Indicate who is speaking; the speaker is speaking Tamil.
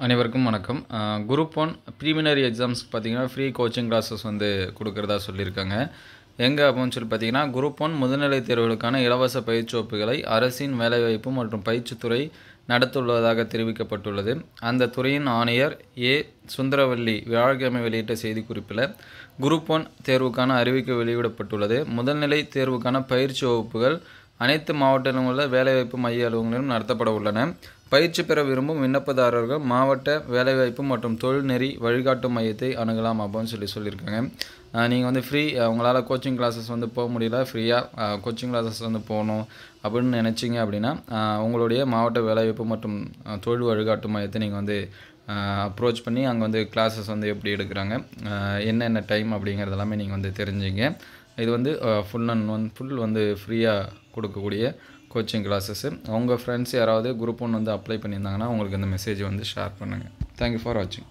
Speaker 1: அனைவருக்கும் வணக்கம். குரூப் 1 ப்ரீலிமினரி எக்ஸாம்ஸ்க்கு பார்த்தீங்கன்னா, ஃப்ரீ கோச்சிங் கிளாஸஸ் வந்து குடுக்கிறதா சொல்லியிருக்காங்க. எங்க அப்படின்னு சொல்லி பார்த்தீங்கன்னா, குரூப் 1 முதுநிலை தேர்வுகளுக்கான இலவச பயிற்சி வகுப்புகளை அரசின் வேலைவாய்ப்பு மற்றும் பயிற்சித்துறை நடத்தவுள்ளதாக தெரிவிக்கப்பட்டுள்ளது. அந்த துறையின் ஆணையர் ஏ. சுந்தரவல்லி வியாழக்கிழமை வெளியிட்ட செய்திக்குறிப்பில், குரூப் 1 தேர்வுக்கான அறிவிக்கை வெளியிடப்பட்டுள்ளது. முதல்நிலை தேர்வுக்கான பயிற்சி வகுப்புகள் அனைத்து மாவட்டங்களிலும் உள்ள வேலைவாய்ப்பு மைய அலுவலகங்களிலும் நடத்தப்பட உள்ளன. பயிற்சி பெற விரும்பும் விண்ணப்பதாரர்கள் மாவட்ட வேலைவாய்ப்பு மற்றும் தொழில்நெறி வழிகாட்டு மையத்தை அணுகலாம் அப்படின்னு சொல்லியிருக்காங்க. நீங்கள் வந்து ஃப்ரீ உங்களால் கோச்சிங் கிளாஸஸ் வந்து போக முடியல, ஃப்ரீயாக கோச்சிங் கிளாஸஸ் வந்து போகணும் அப்படின்னு நினச்சிங்க அப்படின்னா, உங்களுடைய மாவட்ட வேலைவாய்ப்பு மற்றும் தொழில் வழிகாட்டு மையத்தை நீங்கள் வந்து அப்ரோச் பண்ணி அங்கே வந்து கிளாஸஸ் வந்து எப்படி எடுக்கிறாங்க, என்னென்ன டைம் அப்படிங்கிறது எல்லாமே நீங்கள் வந்து தெரிஞ்சுங்க. இது வந்து ஃபுல் வந்து ஃப்ரீயாக கொடுக்கக்கூடிய கோச்சிங் கிளாஸஸ்ஸு. உங்கள் ஃப்ரெண்ட்ஸ் யாராவது குரூப் 1 வந்து அப்ளை பண்ணியிருந்தாங்கன்னா அவங்களுக்கு இந்த மெசேஜ் வந்து ஷேர் பண்ணுங்கள். தேங்க்யூ ஃபார் வாட்சிங்.